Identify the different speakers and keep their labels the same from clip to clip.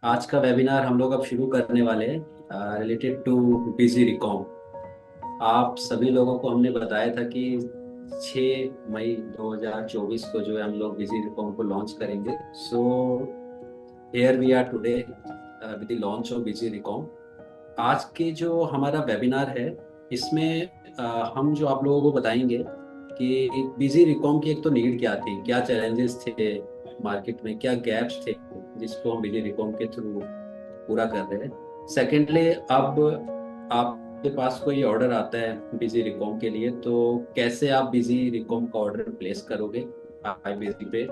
Speaker 1: आज का वेबिनार हम लोग अब शुरू करने वाले हैं रिलेटेड टू बिजी रिकॉम। आप सभी लोगों को हमने बताया था कि 6 मई 2024 को जो है हम लोग बिजी रिकॉम को लॉन्च करेंगे। So here we are today with the launch of Busy Recom. आज के जो हमारा वेबिनार है इसमें हम जो आप लोगों को बताएंगे कि बिजी रिकॉम की एक तो नीड क्या थी, क्या चैलेंजेस थे मार्केट में, क्या गैप्स थे जिसको हम बिजी रिकॉम के थ्रू पूरा कर रहे हैं। सेकेंडली, अब आपके पास कोई ऑर्डर आता है बिजी रिकॉम के लिए तो कैसे आप बिजी रिकॉम का ऑर्डर प्लेस करोगे आई बिजी पे।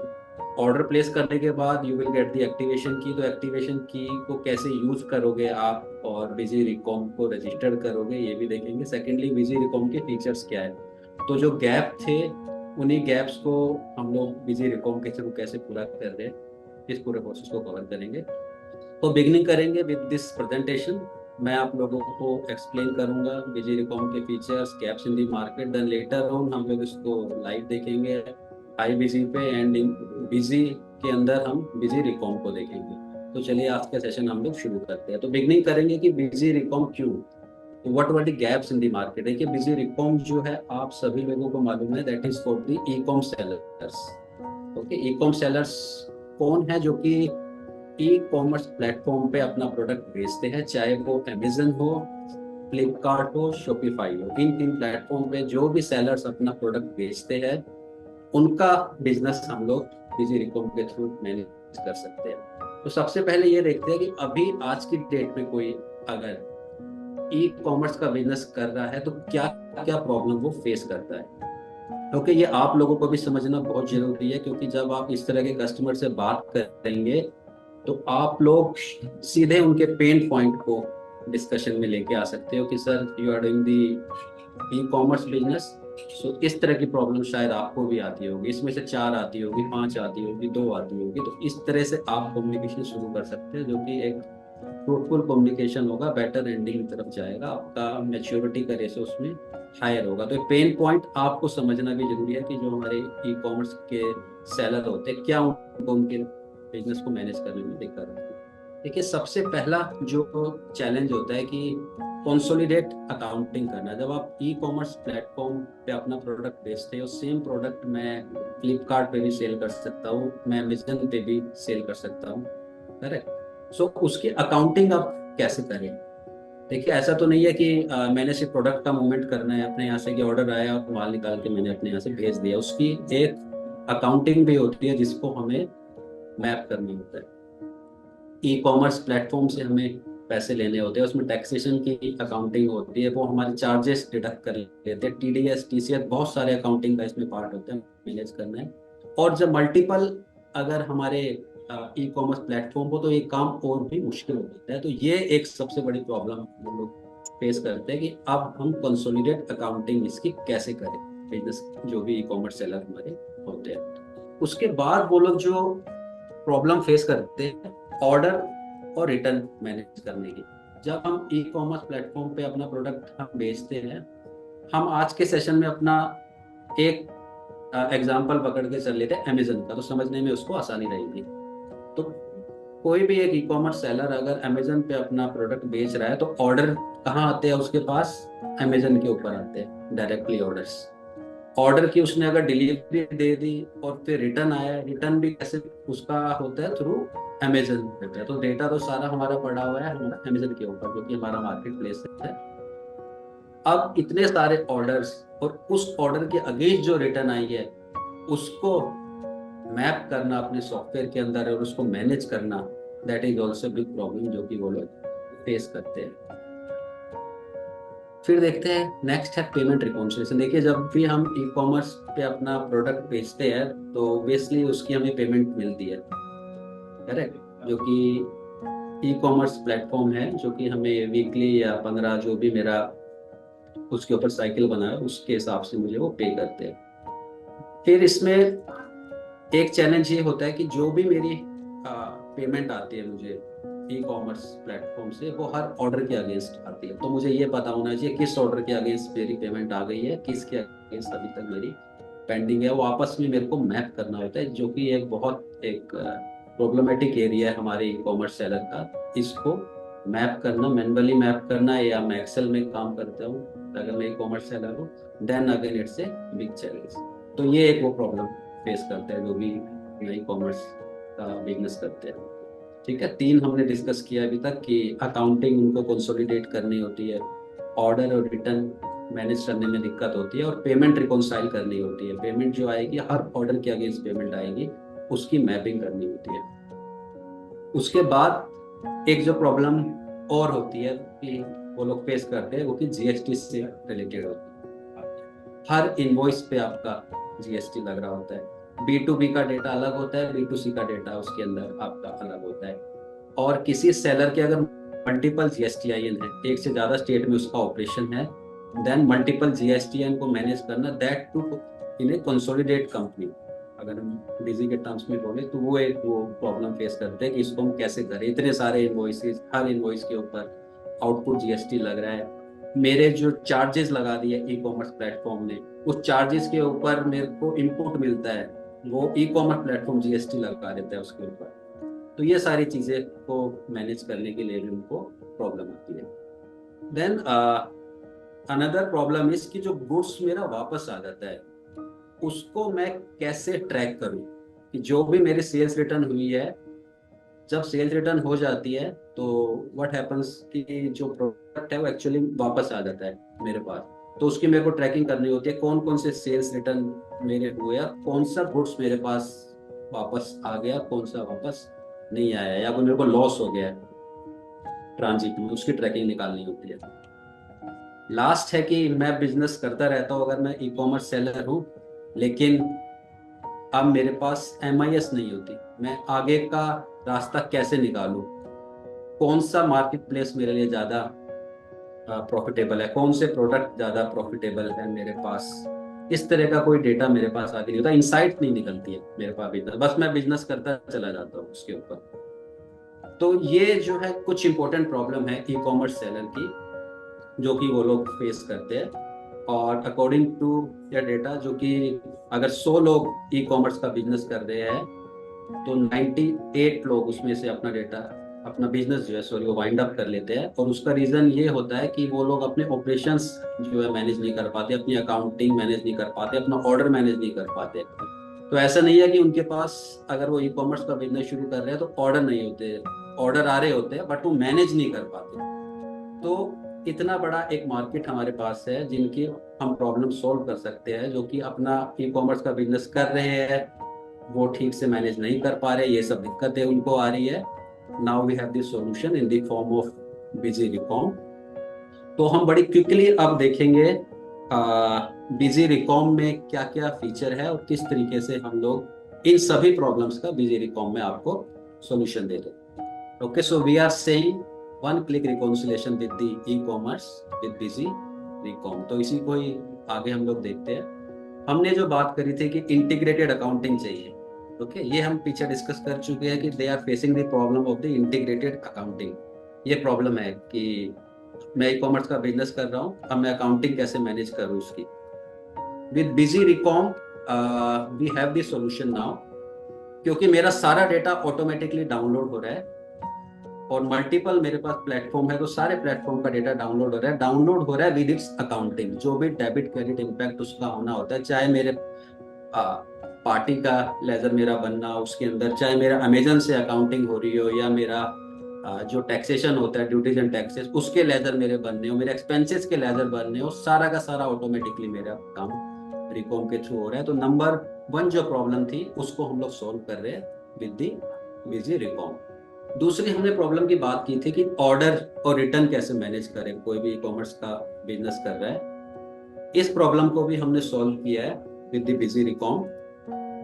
Speaker 1: ऑर्डर प्लेस करने के बाद you will get the activation की, तो एक्टिवेशन की को कैसे यूज करोगे आप और बिजी रिकॉम को रजिस्टर करोगे ये भी देखेंगे। सेकेंडली, बिजी रिकॉम के फीचर्स क्या है, तो जो गैप थे उन्हीं गैप्स को हम लोग बिजी रिकॉम के थ्रू कैसे पूरा कर रहे हैं, इस पूरे प्रोसेस को कवर करेंगे। तो बिगनिंग करेंगे विद दिस प्रेजेंटेशन। मैं आप लोगों को एक्सप्लेन करूंगा बिजी रिकॉम के features, gaps in the market, then later on हम लोग इसको लाइव देखेंगे हाई बिजी पे, एंड इन बिजी के अंदर हम बिजी रिकॉम को देखेंगे। तो चलिए आज का सेशन हम लोग शुरू करते हैं। तो बिगनिंग करेंगे कि बिजी रिकॉम क्यों, what were the gaps in the market. देखिए, बिजी रिकॉम जो है आप सभी लोगों को मालूम है that is for the e com sellers. Okay, e com sellers कौन है जो कि ई कॉमर्स प्लेटफॉर्म पे अपना प्रोडक्ट बेचते हैं, चाहे वो अमेजन हो, फ्लिपकार्ट हो, शॉपिफाई हो। इन तीन प्लेटफॉर्म पे जो भी सेलर्स अपना प्रोडक्ट बेचते हैं उनका बिजनेस हम लोग बिजी रिकॉम के थ्रू मैनेज कर सकते हैं। तो सबसे पहले ये देखते हैं कि अभी आज की डेट में कोई अगर ई कॉमर्स का बिजनेस कर रहा है तो क्या क्या प्रॉब्लम वो फेस करता है। क्योंकि ये आप लोगों को भी समझना बहुत जरूरी है, क्योंकि जब आप इस तरह के कस्टमर से बात करेंगे तो आप लोग सीधे उनके पेन पॉइंट को डिस्कशन में लेके आ सकते हो कि sir you are doing the e commerce business, so इस तरह की प्रॉब्लम शायद आपको भी आती होगी, इसमें से 4 आती होगी, 5 आती होगी, 2 आती होगी। तो इस तरह से आप कम्युनिकेशन शुरू कर सकते हैं जो कि एक फ्रूटफुल कम्युनिकेशन होगा, बेटर एंडिंग की तरफ जाएगा, आपका मैच्योरिटी का रेशो उसमें हायर होगा। तो पेन पॉइंट आपको समझना भी जरूरी है कि जो हमारे ई कॉमर्स के सेलर होते हैं क्या उनको उनके बिजनेस को मैनेज करने में दिक्कत आती है। देखिए, सबसे पहला जो चैलेंज होता है कि कंसोलिडेट अकाउंटिंग करना। जब आप ई कॉमर्स प्लेटफॉर्म पे अपना प्रोडक्ट बेचते हो, सेम प्रोडक्ट मैं फ्लिपकार्ट पे भी सेल कर सकता हूँ, मैं अमेजन पे भी सेल कर सकता हूँ, करेक्ट। सो उसकी अकाउंटिंग आप कैसे करें। देखिए, ऐसा तो नहीं है कि मैंने सिर्फ प्रोडक्ट का मूवमेंट करना है अपने यहाँ से कि ऑर्डर आया और माल निकाल के मैंने अपने यहाँ से भेज दिया। उसकी एक अकाउंटिंग भी होती है जिसको हमें मैप करना होता है। ई कॉमर्स प्लेटफॉर्म से हमें पैसे लेने होते हैं, उसमें टैक्सेशन की अकाउंटिंग होती है, वो हमारे चार्जेस डिडक्ट कर लेते हैं, टीडीएस टीसीएस, बहुत सारे अकाउंटिंग का इसमें पार्ट होता है, मैनेज करना है। और जब मल्टीपल अगर हमारे ई कॉमर्स प्लेटफॉर्म हो तो ये काम और भी मुश्किल हो जाता है। तो ये एक सबसे बड़ी प्रॉब्लम हम लोग फेस करते हैं कि अब हम कंसोलिडेट अकाउंटिंग इसकी कैसे करें बिजनेस, जो भी ई कॉमर्स सेलर हमारे होते हैं। उसके बाद वो लोग जो प्रॉब्लम फेस करते हैं ऑर्डर और रिटर्न मैनेज करने की। जब हम ई कॉमर्स प्लेटफॉर्म पे अपना प्रोडक्ट हम बेचते हैं, हम आज के सेशन में अपना एक एग्जांपल पकड़ के चल लेते हैं अमेजन का, तो समझने में उसको आसानी रहेगी। तो कोई भी एक ई कॉमर्स सेलर अगर अमेजन पे अपना प्रोडक्ट बेच रहा है तो ऑर्डर कहाँ आते हैं उसके पास, अमेजन के ऊपर आते हैं डायरेक्टली ऑर्डर्स। ऑर्डर की उसने अगर डिलीवरी दे दी और फिर रिटर्न आया, रिटर्न भी कैसे उसका होता है, थ्रू अमेजन होता है। तो डेटा तो सारा हमारा पड़ा हुआ है हमारा अमेजन के ऊपर जो कि हमारा मार्केट प्लेस है। अब इतने सारे ऑर्डर्स और उस ऑर्डर के अगेंस्ट जो रिटर्न आई है उसको मैप करना अपने सॉफ्टवेयर के अंदर और उसको मैनेज करना, that is also big problem जो कि वो लोग फेस करते हैं। फिर देखते हैं नेक्स्ट है पेमेंट रिकॉन्सिलिएशन। देखिए, जब भी हम ई कॉमर्स पे अपना प्रोडक्ट बेचते हैं तो ऑब्वियसली उसकी हमें पेमेंट मिलती है, करेक्ट, जो कि ई कॉमर्स प्लेटफॉर्म है जो कि हमें वीकली या 15 जो भी मेरा उसके ऊपर साइकिल बना है उसके हिसाब से मुझे वो पे करते हैं। फिर इसमें एक चैलेंज ये होता है कि जो भी मेरी पेमेंट आती है मुझे ई कॉमर्स प्लेटफॉर्म से, वो हर ऑर्डर के अगेंस्ट आती है। तो मुझे ये पता होना चाहिए किस ऑर्डर के अगेंस्ट मेरी पेमेंट आ गई है, किसके अगेंस्ट अभी तक मेरी पेंडिंग है, वो आपस में मेरे को मैप करना होता है, जो कि एक बहुत एक प्रॉब्लमेटिक एरिया है हमारे ई कॉमर्स सेलर का। इसको मैप करना, मैनुअली मैप करना, या मैं एक्सेल में काम करता हूँ अगर मैं ई कॉमर्स सेलर हूँ, then again it's a big challenge. तो ये एक वो प्रॉब्लम फेस करते हैं जो भी ई कॉमर्स का बिजनेस करते हैं। ठीक है, 3 हमने डिस्कस किया अभी तक कि अकाउंटिंग उनको कंसोलिडेट करनी होती है, ऑर्डर और रिटर्न मैनेज करने में दिक्कत होती है, और पेमेंट रिकॉन्साइल करनी होती है। पेमेंट जो आएगी, हर ऑर्डर के अगेंस्ट पेमेंट आएगी, उसकी मैपिंग करनी होती है। उसके बाद एक जो प्रॉब्लम और होती है कि वो लोग फेस करते हैं, वो कि जीएसटी से रिलेटेड होती है। हर इनवॉइस पे आपका जीएसटी लग रहा होता है। B2B का डेटा अलग होता है, B2C का डेटा उसके अंदर आपका अलग होता है। और किसी सेलर के अगर मल्टीपल जीएसटीआईएन है, एक से ज्यादा स्टेट में उसका ऑपरेशन है, देन मल्टीपल जीएसटीआईएन को मैनेज करना, that too in a consolidate company, अगर हम बिजी के टर्म्स में बोले तो वो एक वो प्रॉब्लम फेस करते हैं कि इसको हम कैसे करें। इतने सारे इनवॉइसेस, हर इनवॉइस के ऊपर आउटपुट जीएसटी लग रहा है, मेरे जो चार्जेस लगा दिए ई कॉमर्स प्लेटफॉर्म ने, उस चार्जेस के ऊपर मेरे को इनपुट मिलता है, वो ई कॉमर्स प्लेटफॉर्म जीएसटी लगा देता है उसके ऊपर। तो ये सारी चीजें को मैनेज करने के लिए भी उनको प्रॉब्लम आती है। देन अनदर प्रॉब्लम इज कि जो गुड्स मेरा वापस आ जाता है, उसको मैं कैसे ट्रैक करूं कि जो भी मेरी सेल्स रिटर्न हुई है, जब सेल्स रिटर्न हो जाती है तो व्हाट हैपेंस कि जो प्रोडक्ट है वो एक्चुअली वापस आ जाता है मेरे पास। तो उसकी मेरे को ट्रैकिंग करनी होती है, कौन कौन से सेल्स रिटर्न मेरे हुए, कौन सा गुड्स मेरे पास वापस आ गया, कौन सा वापस नहीं आया, या कोई मेरे को लॉस हो गया ट्रांजिट में, उसकी ट्रैकिंग निकालनी होती है। लास्ट है कि मैं बिजनेस करता रहता हूँ, अगर मैं ई कॉमर्स सेलर हूँ, लेकिन अब मेरे पास MIS नहीं होती, मैं आगे का रास्ता कैसे निकालूं, कौन सा मार्केट प्लेस मेरे लिए ज्यादा प्रॉफिटेबल है, कौन से प्रोडक्ट ज्यादा प्रॉफिटेबल है मेरे पास, इस तरह का कोई डेटा मेरे पास आगे नहीं होता, इंसाइट नहीं निकलती है मेरे पास बिजनेस, बस मैं बिजनेस करता चला जाता हूँ उसके ऊपर। तो ये जो है कुछ इंपॉर्टेंट प्रॉब्लम है ई कॉमर्स सेलर की, जो कि वो लोग फेस करते हैं। और अकॉर्डिंग टू या डेटा, जो कि अगर 100 लोग ई कॉमर्स का बिजनेस कर रहे हैं, तो 98 लोग उसमें से अपना डेटा, अपना बिजनेस जो है सॉरी वो वाइंड अप कर लेते हैं। और उसका रीजन ये होता है कि वो लोग अपने ऑपरेशंस जो है मैनेज नहीं कर पाते, अपनी अकाउंटिंग मैनेज नहीं कर पाते, अपना ऑर्डर मैनेज नहीं कर पाते। तो ऐसा नहीं है कि उनके पास, अगर वो ई कॉमर्स का बिजनेस शुरू कर रहे हैं तो ऑर्डर नहीं होते, ऑर्डर आ रहे होते हैं, बट वो मैनेज नहीं कर पाते। तो इतना बड़ा एक मार्केट हमारे पास है जिनकी हम प्रॉब्लम सॉल्व कर सकते हैं, जो कि अपना ई कॉमर्स का बिजनेस कर रहे हैं, वो ठीक से मैनेज नहीं कर पा रहे, ये सब दिक्कतें उनको आ रही है। Now we have this solution in the form of Busy Recom. तो हम बड़ी क्विकली अब देखेंगे बिजी रिकॉम में क्या क्या फीचर है और किस तरीके से हम लोग इन सभी प्रॉब्लम्स का बिजी रिकॉम में आपको सॉल्यूशन दे दें। Okay, so we are saying one click reconciliation with the e commerce with Busy Recom. तो इसी को ही आगे हम लोग देखते हैं। हमने जो बात करी थी कि इंटीग्रेटेड अकाउंटिंग चाहिए, ओके, ये हम पीछे डिस्कस कर चुके हैं कि they are facing the problem of the integrated accounting. ये प्रॉब्लम है कि मैं ई कॉमर्स का बिजनेस कर रहा हूँ, अब मैं अकाउंटिंग कैसे मैनेज करूँ उसकी। With Busy Recom we have the solution now, क्योंकि मेरा सारा डेटा ऑटोमेटिकली डाउनलोड हो रहा है और मल्टीपल मेरे पास प्लेटफॉर्म है, तो सारे प्लेटफॉर्म का डेटा डाउनलोड हो रहा है विद इट्स अकाउंटिंग। जो भी डेबिट क्रेडिट इम्पैक्ट उसका होना होता है, चाहे मेरे पार्टी का लेजर मेरा बनना उसके अंदर, चाहे मेरा अमेजन से अकाउंटिंग हो रही हो, या मेरा जो टैक्सेशन होता है ड्यूटीज एंड टैक्सेस उसके लेजर मेरे बनने हो, मेरे एक्सपेंसेस के लेजर बनने हो, सारा का सारा ऑटोमेटिकली मेरा काम रिकॉम के थ्रू हो रहा है। तो नंबर 1 जो प्रॉब्लम थी उसको हम लोग सॉल्व कर रहे हैं विद दी बिजी रिकॉम। दूसरी हमने प्रॉब्लम की बात की थी कि ऑर्डर और रिटर्न कैसे मैनेज करें, कोई भी ई कॉमर्स का बिजनेस कर रहा है। इस प्रॉब्लम को भी हमने सॉल्व किया है विद द बिजी रिकॉम।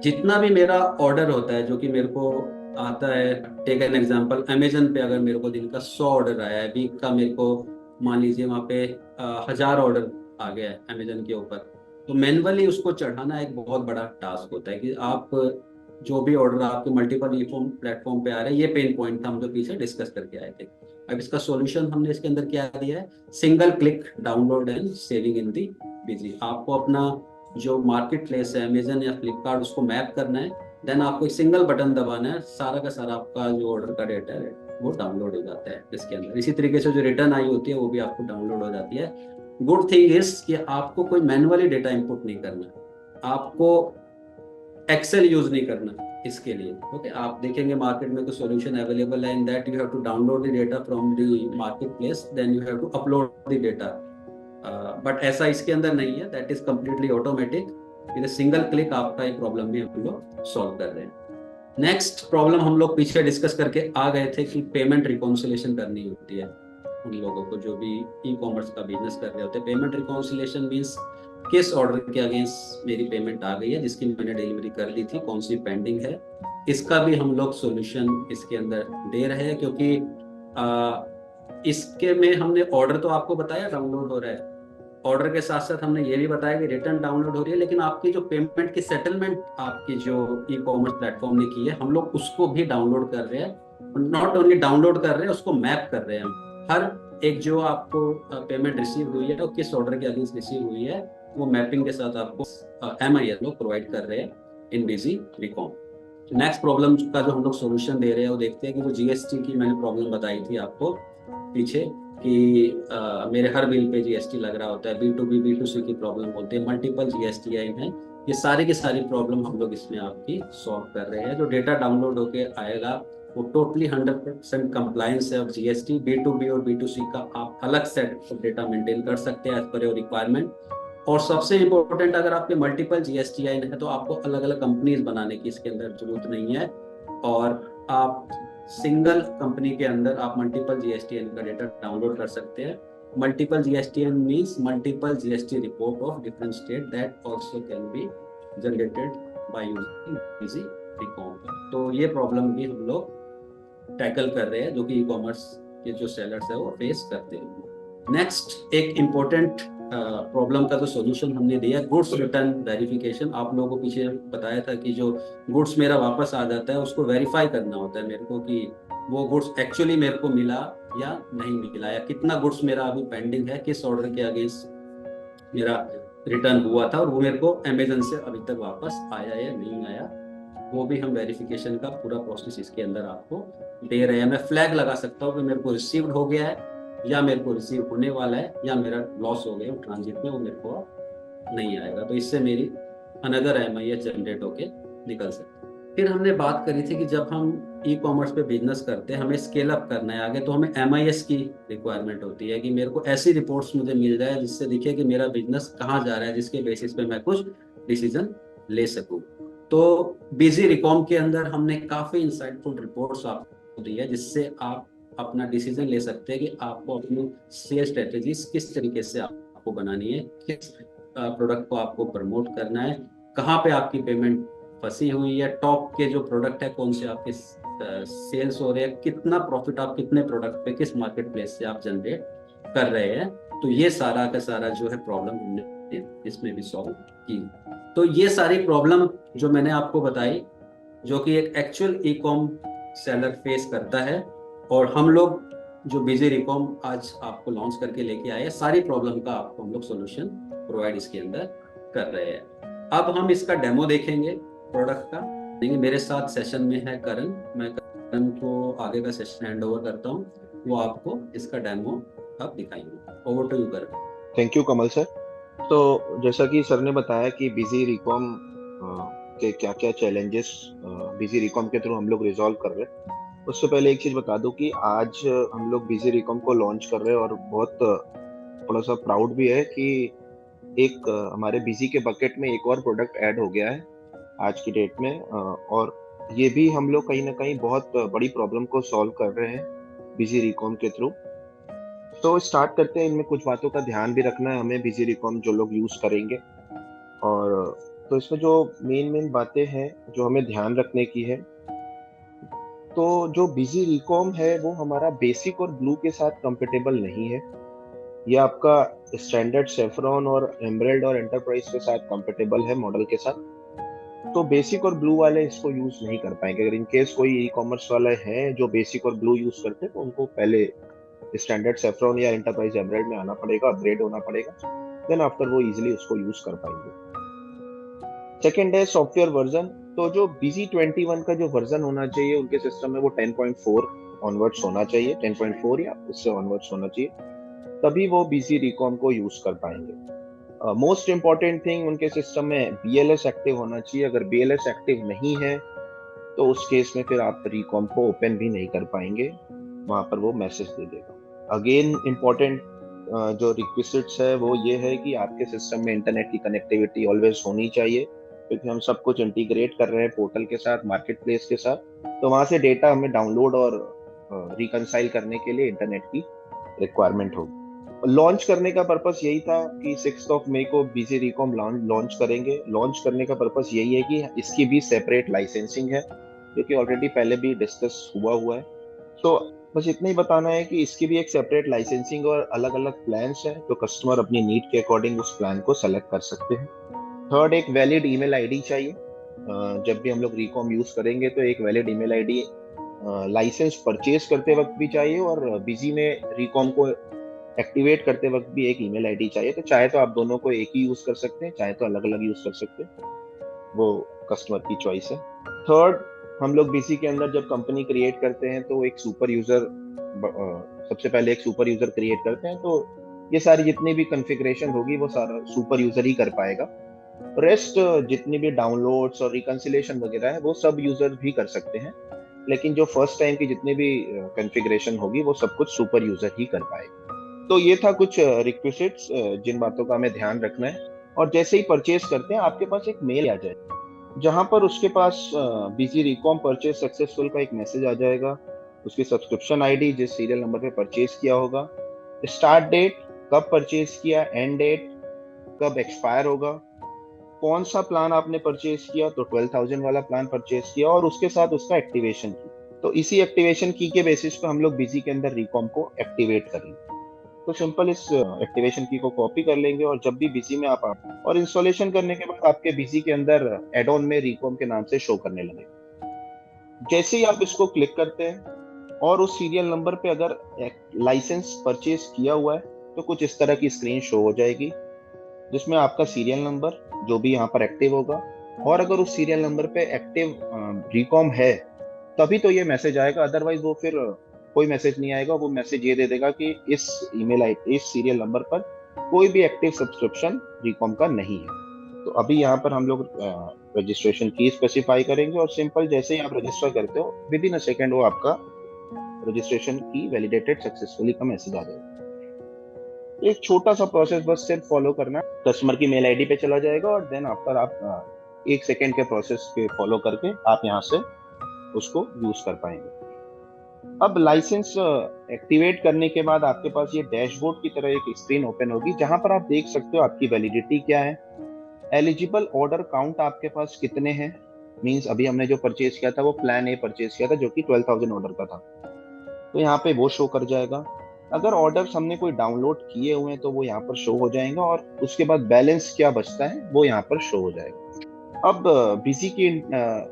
Speaker 1: जितना भी मेरा ऑर्डर होता है जो कि मेरे को आता है, टेक एन एग्जांपल, अमेजन पे अगर मेरे को दिन का 100 ऑर्डर आया है, वीक का मेरे को मान लीजिए वहाँ पे 1000 ऑर्डर आ गया है अमेजन के ऊपर, तो मैनुअली उसको चढ़ाना एक बहुत बड़ा टास्क होता है कि आप जो भी ऑर्डर आपके मल्टीपल ई प्लेटफॉर्म पे आ रहे हैं। ये पेन पॉइंट था हम जो पीछे डिस्कस करके आए थे। अब इसका सॉल्यूशन हमने इसके अंदर क्या दिया है, single click download and saving in the busy. आपको अपना जो मार्केट प्लेस है अमेजन या फ्लिपकार्ट, उसको मैप करना है देन आपको एक सिंगल बटन दबाना है, सारा का सारा आपका जो ऑर्डर का डेटा है वो डाउनलोड हो जाता है इसके अंदर। इसी तरीके से जो रिटर्न आई होती है वो भी आपको डाउनलोड हो जाती है। गुड थिंग इज कि आपको कोई मैनुअली डेटा इंपुट नहीं करना, आपको एक्सेल यूज नहीं करना इसके लिए। ओके, आप देखेंगे मार्केट में कोई सॉल्यूशन अवेलेबल है, in that you have to download the data from the marketplace, then you have to upload the data. But ऐसा इसके अंदर नहीं है, that is completely automatic. With single click आपका ये प्रॉब्लम भी हम लोग सॉल्व कर रहे हैं। नेक्स्ट प्रॉब्लम हम लोग पीछे डिस्कस करके आ गए थे कि पेमेंट रिकॉन्सिलेशन करनी होती है उन लोगों को जो भी ई कॉमर्स का बिजनेस कर रहे होते हैं। पेमेंट रिकॉन्सिलेशन मीन्स किस ऑर्डर के अगेंस्ट मेरी पेमेंट आ गई है, जिसकी मैंने डिलीवरी कर दी थी, कौन सी पेंडिंग है, इसका भी हम लोग सॉल्यूशन इसके अंदर दे रहे हैं। क्योंकि इसके में हमने ऑर्डर तो आपको बताया डाउनलोड हो रहा है, ऑर्डर के साथ साथ हमने ये भी बताया कि रिटर्न डाउनलोड हो रही है, लेकिन आपकी जो पेमेंट की सेटलमेंट आपकी जो ई कॉमर्स प्लेटफॉर्म ने की है, हम लोग उसको भी डाउनलोड कर रहे हैं। नॉट ओनली डाउनलोड कर रहे हैं, उसको मैप कर रहे हैं हम। हर एक जो आपको पेमेंट रिसीव हुई है और किस ऑर्डर के अगेंस्ट रिसीव हुई है, वो मैपिंग के साथ आपको MIS लोग प्रोवाइड कर रहे हैं इन बिजी रिकॉम। नेक्स्ट प्रॉब्लम का जो हम लोग सोल्यूशन दे रहे हैं वो देखते हैं कि जो GST की मैंने प्रॉब्लम बताई थी आपको पीछे कि मेरे हर बिल पे GST लग रहा होता है, B2B B2C की प्रॉब्लम होती है, मल्टीपल GST आई है, ये सारी की सारी प्रॉब्लम हम लोग इसमें आपकी सॉल्व कर रहे हैं। जो डेटा डाउनलोड होके आएगा वो टोटली 100% कंप्लायंस है ऑफ GST। B2B और B2C का आप अलग सेट ऑफ डेटा मेंटेन कर सकते हैं एज पर योर रिक्वायरमेंट। और सबसे इम्पोर्टेंट, अगर आपके मल्टीपल GST आई है तो आपको अलग अलग कंपनीज बनाने की इसके अंदर जरूरत नहीं है, और आप सिंगल कंपनी के अंदर आप मल्टीपल GSTN का डेटा डाउनलोड कर सकते हैं। Multiple GSTN means multiple GST report of different state that also can be generated by using Busy Recom. तो ये प्रॉब्लम भी हम लोग टैकल कर रहे हैं जो कि ई कॉमर्स के जो सेलर्स है वो फेस करते हैं। नेक्स्ट एक इम्पोर्टेंट प्रॉब्लम का जो सॉल्यूशन हमने दिया, गुड्स रिटर्न वेरिफिकेशन। आप लोगों को पीछे बताया था कि जो गुड्स मेरा वापस आ जाता है उसको वेरीफाई करना होता है मेरे को कि वो गुड्स एक्चुअली मेरे को मिला या नहीं मिला, या कितना गुड्स मेरा अभी पेंडिंग है, किस ऑर्डर के अगेंस्ट मेरा रिटर्न हुआ था और वो मेरे को अमेजन से अभी तक वापस आया या नहीं आया। वो भी हम वेरिफिकेशन का पूरा प्रोसेस इसके अंदर आपको दे रहे हैं। मैं फ्लैग लगा सकता हूँ कि मेरे को रिसीव्ड हो गया है, या मेरे को रिसीव होने वाला है, या मेरा लॉस हो गया ट्रांजिट में, वो मेरे को नहीं आएगा। तो इससे मेरी अनदर MIS जनरेट होके निकल सकती है। फिर हमने बात करी थी कि जब हम ई कॉमर्स पे बिजनेस करते हैं, हमें स्केल अप करना है आगे, तो हमें MIS की रिक्वायरमेंट होती है कि मेरे को ऐसी रिपोर्ट्स मुझे मिल जाए जिससे दिखे कि मेरा बिजनेस कहाँ जा रहा है, जिसके बेसिस पे मैं कुछ डिसीजन ले सकूं। तो बिजी रिकॉम के अंदर हमने काफी इंसाइटफुल रिपोर्ट्स आपको दी है जिससे आप अपना डिसीजन ले सकते हैं कि आपको अपनी सेल स्ट्रेटेजीज किस तरीके से आपको बनानी है, किस प्रोडक्ट को आपको प्रमोट करना है, कहाँ पे आपकी पेमेंट फंसी हुई है, टॉप के जो प्रोडक्ट है कौन से आपके सेल्स हो रहे हैं, कितना प्रॉफिट आप कितने प्रोडक्ट पे किस मार्केट प्लेस से आप जनरेट कर रहे हैं। तो ये सारा का सारा जो है प्रॉब्लम हमने इसमें भी सॉल्व की। तो ये सारी प्रॉब्लम जो मैंने आपको बताई, जो कि एक actual e com seller face करता है, और हम लोग जो बिजी रिकॉम आज आपको लॉन्च करके लेके आए, सारी प्रॉब्लम का आपको हम लोग सोल्यूशन प्रोवाइड इसके अंदर कर रहे हैं। अब हम इसका डेमो देखेंगे प्रोडक्ट का। देखिए मेरे साथ सेशन में है करण, मैं करण को आगे का सेशन हैंड ओवर करता हूँ, वो आपको इसका डेमो अब दिखाएंगे। Over to you Karan.
Speaker 2: Thank you Kamal sir. तो जैसा कि सर ने बताया कि बिजी रिकॉम के क्या क्या चैलेंजेस बिजी रिकॉम के थ्रू हम लोग रिजॉल्व कर रहे हैं, उससे पहले एक चीज बता दूं कि आज हम लोग बिजी रिकॉम को लॉन्च कर रहे हैं और बहुत थोड़ा सा प्राउड भी है कि एक हमारे बिजी के बकेट में एक और प्रोडक्ट ऐड हो गया है आज की डेट में। और ये भी हम लोग कहीं ना कहीं बहुत बड़ी प्रॉब्लम को सॉल्व कर रहे हैं बिजी रिकॉम के थ्रू। तो स्टार्ट करते हैं। इनमें कुछ बातों का ध्यान भी रखना है हमें बिजी रिकॉम जो लोग यूज करेंगे। और तो इसमें जो मेन बातें हैं जो हमें ध्यान रखने की है, तो जो बिजी रिकॉम है वो हमारा बेसिक और ब्लू के साथ कंपेटेबल नहीं है। ये आपका स्टैंडर्ड सेफ्रॉन और एमरेल्ड और एंटरप्राइज के साथ कंपेटेबल है मॉडल के साथ। तो बेसिक और ब्लू वाले इसको यूज नहीं कर पाएंगे। अगर इनकेस कोई ई कॉमर्स वाले हैं जो बेसिक और ब्लू यूज करते हैं तो उनको पहले स्टैंडर्ड सेफ्रॉन या एंटरप्राइज एमरेल्ड में आना पड़ेगा, अपग्रेड होना पड़ेगा, देन आफ्टर वो इजीली उसको यूज कर पाएंगे। सेकेंड है सॉफ्टवेयर वर्जन। तो जो BC21 का जो वर्जन होना चाहिए उनके सिस्टम में वो 10.4 ऑनवर्ड्स होना चाहिए, 10.4 या उससे ऑनवर्ड्स होना चाहिए, तभी वो BC रिकॉम को यूज कर पाएंगे। मोस्ट इम्पॉर्टेंट थिंग उनके सिस्टम में BLS एक्टिव होना चाहिए। अगर BLS एक्टिव नहीं है तो उस केस में फिर आप रिकॉम को ओपन भी नहीं कर पाएंगे, वहां पर वो मैसेज दे देगा। अगेन इम्पोर्टेंट जो रिक्विजिट्स है वो ये है कि आपके सिस्टम में इंटरनेट की कनेक्टिविटी ऑलवेज होनी चाहिए, क्योंकि हम सब कुछ इंटीग्रेट कर रहे हैं पोर्टल के साथ, मार्केट प्लेस के साथ, तो वहां से डेटा हमें डाउनलोड और रिकनसाइल करने के लिए इंटरनेट की रिक्वायरमेंट होगी। लॉन्च करने का पर्पस यही था कि 6 मई को BC रिकॉम लॉन्च करेंगे। लॉन्च करने का पर्पस यही है कि इसकी भी सेपरेट लाइसेंसिंग है, जो कि ऑलरेडी पहले भी डिस्कस हुआ है। तो बस इतना ही बताना है कि इसकी भी एक सेपरेट लाइसेंसिंग और अलग अलग प्लान्स है, तो कस्टमर अपनी नीड के अकॉर्डिंग उस प्लान को सेलेक्ट कर सकते हैं। थर्ड, एक वैलिड ईमेल आईडी चाहिए। जब भी हम लोग रिकॉम यूज करेंगे तो एक valid email ID license purchase करते वक्त भी चाहिए, और BC में रिकॉम को एक्टिवेट करते वक्त भी एक ईमेल आईडी चाहिए। तो चाहे तो आप दोनों को एक ही यूज कर सकते हैं, चाहे तो अलग अलग यूज कर सकते हैं, वो कस्टमर की चॉइस है। थर्ड, हम लोग BC के अंदर जब कंपनी क्रिएट करते हैं तो एक सुपर यूजर, सबसे पहले एक सुपर यूजर क्रिएट करते हैं, तो ये सारी जितनी भी कॉन्फ़िगरेशन होगी वो सारा सुपर यूजर ही कर पाएगा। रेस्ट जितनी भी डाउनलोड्स और रिकंसिलेशन वगैरह है वो सब यूजर भी कर सकते हैं, लेकिन जो फर्स्ट टाइम की जितनी भी कॉन्फ़िगरेशन होगी वो सब कुछ सुपर यूजर ही कर पाएगा। तो ये था कुछ रिक्विजिट्स जिन बातों का हमें ध्यान रखना है। और जैसे ही परचेज करते हैं आपके पास एक मेल आ जाए, जहां पर उसके पास BC रिकॉम परचेज सक्सेसफुल का एक मैसेज आ जाएगा, उसकी सब्सक्रिप्शन आईडी, जिस सीरियल नंबर पे परचेज किया होगा, स्टार्ट डेट, कब परचेज किया, एंड डेट, कब एक्सपायर होगा, कौन सा प्लान आपने परचेज किया, तो 12,000 वाला प्लान परचेज किया, और उसके साथ उसका एक्टिवेशन की। तो इसी एक्टिवेशन की के बेसिस पे हम लोग BC के अंदर रिकॉम को एक्टिवेट करेंगे। तो सिंपल इस एक्टिवेशन की को कॉपी कर लेंगे, और जब भी BC में आप और इंस्टॉलेशन करने के बाद आपके BC के अंदर एड ऑन में रिकॉम के नाम से शो करने लगे। जैसे ही आप इसको क्लिक करते हैं और उस सीरियल नंबर पे अगर लाइसेंस परचेज किया हुआ है तो कुछ इस तरह की स्क्रीन शो हो जाएगी, जिसमें आपका सीरियल नंबर जो भी यहाँ पर एक्टिव होगा, और अगर उस सीरियल नंबर पे एक्टिव रिकॉम है तभी तो ये मैसेज आएगा, अदरवाइज वो फिर कोई मैसेज नहीं आएगा। वो मैसेज ये दे देगा कि इस ईमेल आईडी, इस सीरियल नंबर पर कोई भी एक्टिव सब्सक्रिप्शन रिकॉम का नहीं है। तो अभी यहाँ पर हम लोग रजिस्ट्रेशन की स्पेसिफाई करेंगे, और सिंपल जैसे ही आप रजिस्टर करते हो विद इन अ सेकेंड वो आपका रजिस्ट्रेशन की वैलिडेटेड सक्सेसफुली का मैसेज आ जाएगा। एक छोटा सा प्रोसेस बस सिर्फ फॉलो करना, कस्टमर की मेल आईडी पे चला जाएगा, और देन आफ्टर आप 1 सेकेंड के प्रोसेस के फॉलो करके आप यहाँ से उसको यूज कर पाएंगे। अब लाइसेंस एक्टिवेट करने के बाद आपके पास ये डैशबोर्ड की तरह एक स्क्रीन ओपन होगी, जहां पर आप देख सकते हो आपकी वैलिडिटी क्या है, एलिजिबल ऑर्डर काउंट आपके पास कितने हैं। मींस अभी हमने जो परचेज किया था वो प्लान ए परचेज किया था, जो कि 12,000 ऑर्डर का था, तो यहाँ पे वो शो कर जाएगा। अगर ऑर्डर्स हमने कोई डाउनलोड किए हुए हैं तो वो यहाँ पर शो हो जाएगा, और उसके बाद बैलेंस क्या बचता है वो यहाँ पर शो हो जाएगा। अब BC की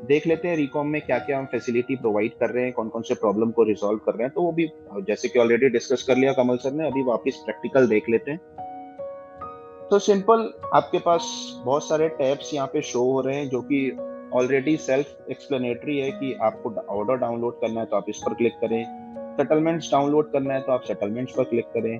Speaker 2: देख लेते हैं रिकॉम में क्या क्या हम फैसिलिटी प्रोवाइड कर रहे हैं, कौन कौन से प्रॉब्लम को रिजॉल्व कर रहे हैं। तो वो भी जैसे कि ऑलरेडी डिस्कस कर लिया कमल सर ने, अभी वापस प्रैक्टिकल देख लेते हैं। तो सिंपल आपके पास बहुत सारे टैब्स यहाँ पे शो हो रहे हैं, जो कि ऑलरेडी सेल्फ एक्सप्लेनेटरी है कि आपको ऑर्डर डाउनलोड करना है तो आप इस पर क्लिक करें, सेटलमेंट्स डाउनलोड करना है तो आप सेटलमेंट्स पर क्लिक करें,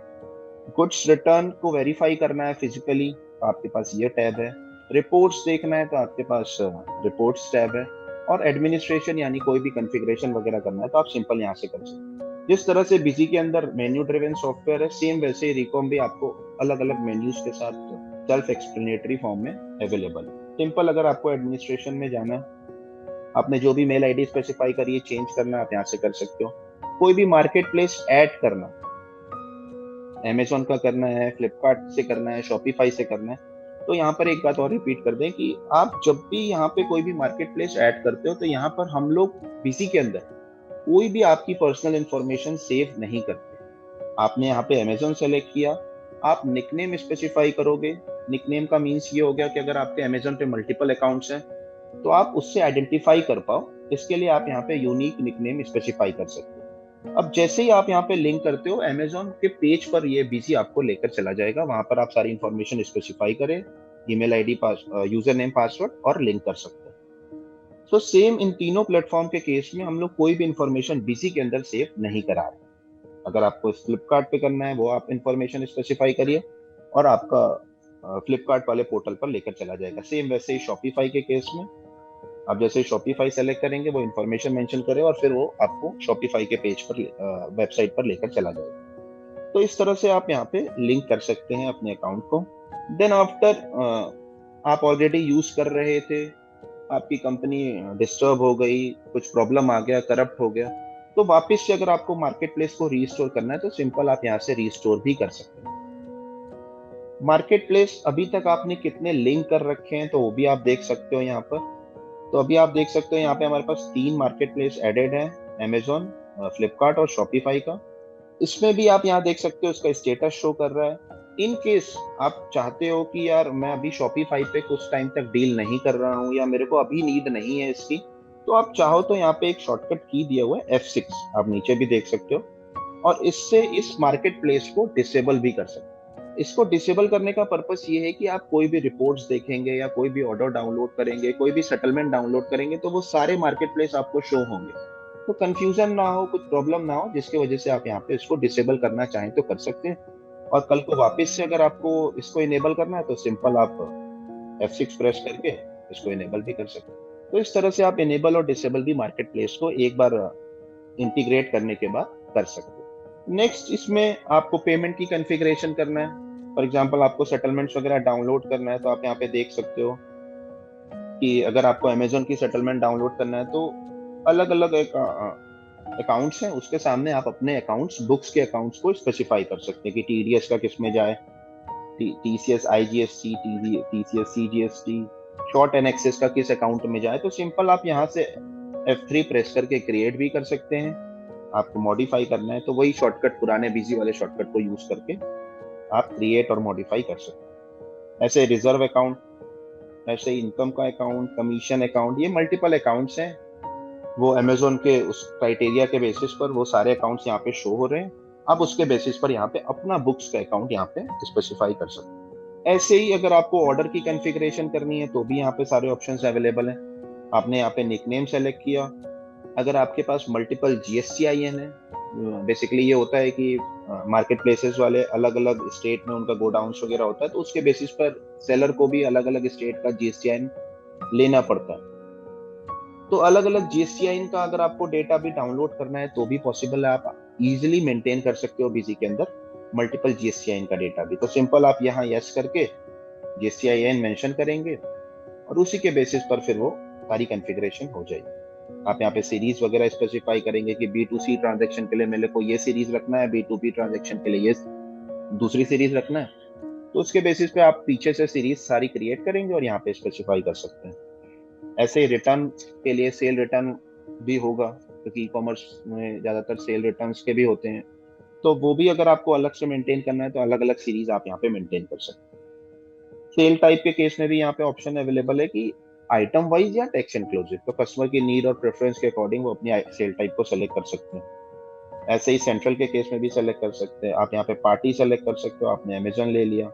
Speaker 2: गुड्स रिटर्न को वेरीफाई करना है फिजिकली तो आपके पास ये टैब है, रिपोर्ट्स देखना है तो आपके पास रिपोर्ट्स टैब है, और एडमिनिस्ट्रेशन यानी कोई भी कॉन्फ़िगरेशन वगैरह करना है तो आप सिंपल यहाँ से कर सकते हैं। जिस तरह से BC के अंदर मेन्यू ड्रिवन सॉफ्टवेयर है, सेम वैसे ही रिकॉम भी आपको अलग अलग मेन्यूज के साथ सेल्फ एक्सप्लेनेटरी फॉर्म में अवेलेबल है। सिंपल अगर आपको एडमिनिस्ट्रेशन में जाना है, आपने जो भी मेल आईडी स्पेसिफाई करी है चेंज करना, आप यहाँ से कर सकते हो। कोई भी मार्केट प्लेस ऐड करना, अमेजोन का करना है, फ्लिपकार्ट से करना है, शॉपिफाई से करना है, तो यहाँ पर एक बात और रिपीट कर दें कि आप जब भी यहाँ पे कोई भी मार्केट प्लेस ऐड करते हो तो यहाँ पर हम लोग BC के अंदर कोई भी आपकी पर्सनल इंफॉर्मेशन सेव नहीं करते। आपने यहाँ पे अमेजोन सेलेक्ट किया, आप निकनेम स्पेसिफाई करोगे। निकनेम का मीन्स ये हो गया कि अगर आपके अमेजोन पे मल्टीपल अकाउंट्स हैं तो आप उससे आइडेंटिफाई कर पाओ, इसके लिए आप यहाँ पे यूनिक निकनेम स्पेसिफाई कर सकते हो। अब जैसे ही आप यहाँ पे लिंक करते हो अमेजोन के पेज पर ये BC आपको लेकर चला जाएगा, वहां पर आप सारी इंफॉर्मेशन स्पेसिफाई करें, email ID, user name, password और लिंक कर सकते हैं। तो सेम इन तीनों प्लेटफॉर्म के केस में हम लोग कोई भी इंफॉर्मेशन बिजी के अंदर सेव नहीं करा रहे। अगर आपको फ्लिपकार्ट पे करना है वो आप इंफॉर्मेशन स्पेसिफाई करिए और आपका फ्लिपकार्ट वाले पोर्टल पर लेकर चला जाएगा। सेम वैसे ही शॉपिफाई के केस में आप जैसे शॉपिफाई सेलेक्ट करेंगे वो इन्फॉर्मेशन मेंशन करे और फिर वो आपको शॉपिफाई के पेज पर वेबसाइट पर लेकर चला जाएगा। तो इस तरह से आप यहाँ पे लिंक कर सकते हैं अपने अकाउंट को। देन आफ्टर आप ऑलरेडी यूज कर रहे थे, आपकी कंपनी डिस्टर्ब हो गई, कुछ प्रॉब्लम आ गया, करप्ट हो गया, तो वापस से अगर आपको मार्केट प्लेस को रीस्टोर करना है तो सिंपल आप यहाँ से रीस्टोर भी कर सकते हैं। मार्केट प्लेस अभी तक आपने कितने लिंक कर रखे हैं तो वो भी आप देख सकते हो यहाँ पर। तो अभी आप देख सकते हो यहाँ पे हमारे पास 3 मार्केट प्लेस एडेड है, अमेजोन, फ्लिपकार्ट और शॉपिफाई का। इसमें भी आप यहाँ देख सकते हो इसका स्टेटस शो कर रहा है। इन केस आप चाहते हो कि यार मैं अभी शॉपिफाई पे कुछ टाइम तक डील नहीं कर रहा हूँ या मेरे को अभी नीड नहीं है इसकी, तो आप चाहो तो यहाँ पे एक शॉर्टकट की दिया हुआ है F6, आप नीचे भी देख सकते हो, और इससे इस मार्केट प्लेस को डिसेबल भी कर सकते हो। इसको डिसेबल करने का पर्पस ये है कि आप कोई भी रिपोर्ट्स देखेंगे या कोई भी ऑर्डर डाउनलोड करेंगे, कोई भी सेटलमेंट डाउनलोड करेंगे तो वो सारे मार्केट प्लेस आपको शो होंगे, तो कंफ्यूजन ना हो, कुछ प्रॉब्लम ना हो, जिसकी वजह से आप यहाँ पे इसको डिसेबल करना चाहें तो कर सकते हैं। और कल को वापस से अगर आपको इसको इनेबल करना है तो सिंपल आप F6 प्रेस करके इसको इनेबल भी कर सकते हैं। तो इस तरह से आप इनेबल और डिसेबल भी मार्केट प्लेस को एक बार इंटीग्रेट करने के बाद कर सकते हैं। नेक्स्ट इसमें आपको पेमेंट की कॉन्फ़िगरेशन करना है। फॉर एग्जांपल आपको सेटलमेंट्स वगैरह डाउनलोड करना है तो आप यहाँ पे देख सकते हो कि अगर आपको अमेजोन की सेटलमेंट डाउनलोड करना है तो अलग अलग अकाउंट्स हैं, उसके सामने आप अपने अकाउंट्स, बुक्स के अकाउंट्स को स्पेसिफाई कर सकते हैं कि टीडीएस का किस में जाए, TCS IGST, TCS CGST, short and excess का किस अकाउंट में जाए। तो सिंपल आप यहाँ से F3 प्रेस करके क्रिएट भी कर सकते हैं। आपको मॉडिफाई करना है तो वही शॉर्टकट, पुराने बिजी वाले शॉर्टकट को यूज करके आप क्रिएट और मॉडिफाई कर सकते हैं। ऐसे रिजर्व अकाउंट, ऐसे इनकम का अकाउंट, कमीशन अकाउंट, ये मल्टीपल अकाउंट्स हैं। वो अमेजोन के उस क्राइटेरिया के बेसिस पर वो सारे अकाउंट्स यहाँ पे शो हो रहे हैं। आप उसके बेसिस पर यहाँ पे अपना बुक्स का अकाउंट यहाँ पे स्पेसिफाई कर सकते हैं। ऐसे ही अगर आपको ऑर्डर की कॉन्फ़िगरेशन करनी है तो भी यहाँ पे सारे ऑप्शंस अवेलेबल हैं। आपने यहाँ पे निकनेम सेलेक्ट किया। अगर आपके पास मल्टीपल GSTIN है, बेसिकली ये होता है कि मार्केट प्लेसेस वाले अलग अलग स्टेट में उनका गोडाउन्स वगैरह होता है, तो उसके बेसिस पर सेलर को भी अलग अलग स्टेट का GSTIN लेना पड़ता है। तो अलग अलग GSTIN का अगर आपको डेटा भी डाउनलोड करना है तो भी पॉसिबल है, आप इजीली मेंटेन कर सकते हो बिजी के अंदर मल्टीपल GSTIN का डेटा भी। तो सिंपल आप यहाँ यस करके GSTIN मेंशन करेंगे और उसी के बेसिस पर फिर वो सारी कॉन्फ़िगरेशन हो जाएगी। आप यहाँ पे सीरीज वगैरह स्पेसिफाई करेंगे कि B2C ट्रांजैक्शन के लिए मेरे को ये सीरीज रखना है, B2B ट्रांजैक्शन के लिए ये दूसरी सीरीज रखना है, तो उसके बेसिस पे आप पीछे से सीरीज सारी क्रिएट करेंगे और यहाँ पे स्पेसिफाई कर सकते हैं। ऐसे रिटर्न के लिए सेल रिटर्न भी होगा, क्योंकि ई-कॉमर्स में ज्यादातर सेल रिटर्न्स के भी होते हैं, तो वो भी अगर आपको अलग से मेंटेन करना है तो अलग अलग सीरीज आप यहाँ पे मेंटेन कर सकते हैं। सेल टाइप के केस में भी यहाँ पे ऑप्शन अवेलेबल है कि आइटम वाइज या टैक्स इंक्लूसिव, तो कस्टमर की नीड और प्रेफरेंस के अकॉर्डिंग वो अपनी सेल टाइप को सेलेक्ट कर सकते हैं। ऐसे ही सेंट्रल के केस में भी सेलेक्ट कर सकते हैं। आप यहाँ पे पार्टी सेलेक्ट कर सकते हो, आपने अमेजन ले लिया।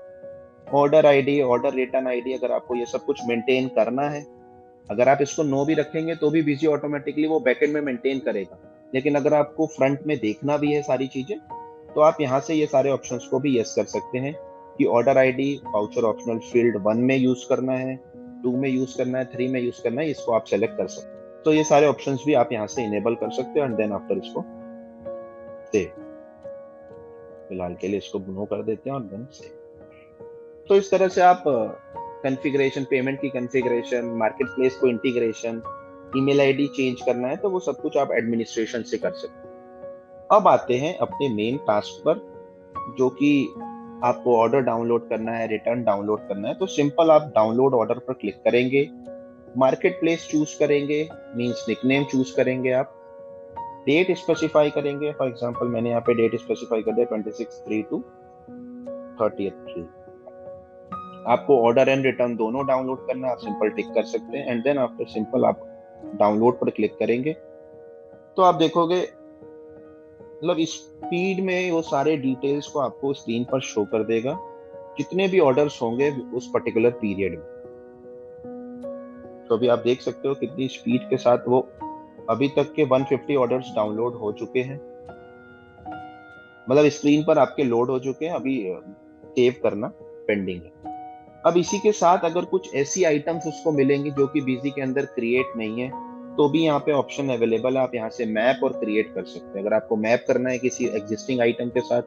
Speaker 2: Order ID, order return ID, अगर आपको ये सब कुछ मेंटेन करना है, अगर आप इसको नो भी रखेंगे तो भी बिजी ऑटोमेटिकली वो बैकएंड में मेंटेन करेगा, लेकिन अगर आपको फ्रंट में देखना भी है सारी चीजें तो आप यहाँ से ये सारे ऑप्शंस को भी यस कर सकते हैं कि order ID voucher optional field 1 में यूज करना है, 2 में यूज करना है, 3 में यूज करना है, इसको आप सेलेक्ट कर सकते हैं। तो ये सारे ऑप्शंस भी आप यहाँ से इनेबल कर सकते हो एंड देन आफ्टर इसको सेव, फिलहाल के लिए इसको नो कर देते हैं और देन सेव। तो इस तरह से आप कॉन्फ़िगरेशन, पेमेंट की कॉन्फ़िगरेशन, मार्केट प्लेस को इंटीग्रेशन, ईमेल आईडी चेंज करना है तो वो सब कुछ आप एडमिनिस्ट्रेशन से कर सकते हैं। अब आते हैं अपने मेन टास्क पर, जो कि आपको ऑर्डर डाउनलोड करना है, रिटर्न डाउनलोड करना है। तो सिंपल आप डाउनलोड ऑर्डर पर क्लिक करेंगे, मार्केट प्लेस चूज करेंगे, मींस निकनेम चूज करेंगे, आप डेट स्पेसिफाई करेंगे। फॉर एग्जांपल मैंने यहाँ पे डेट स्पेसिफाई कर दिया 26/3 to 30/3। आपको ऑर्डर एंड रिटर्न दोनों डाउनलोड करना है, आप सिंपल टिक कर सकते हैं एंड देन आफ्टर सिंपल आप डाउनलोड पर क्लिक करेंगे तो आप देखोगे मतलब स्पीड में वो सारे डिटेल्स को आपको स्क्रीन पर शो कर देगा, जितने भी ऑर्डर्स होंगे उस पर्टिकुलर पीरियड में। तो अभी आप देख सकते हो कितनी स्पीड के साथ वो अभी तक के 150 ऑर्डर्स डाउनलोड हो चुके हैं, मतलब स्क्रीन पर आपके लोड हो चुके हैं, अभी सेव करना पेंडिंग है। अब इसी के साथ अगर कुछ ऐसी आइटम्स उसको मिलेंगी जो कि बिजी के अंदर क्रिएट नहीं है, तो भी यहाँ पे ऑप्शन अवेलेबल है, आप यहाँ से मैप और क्रिएट कर सकते हैं। अगर आपको मैप करना है किसी एग्जिस्टिंग आइटम के साथ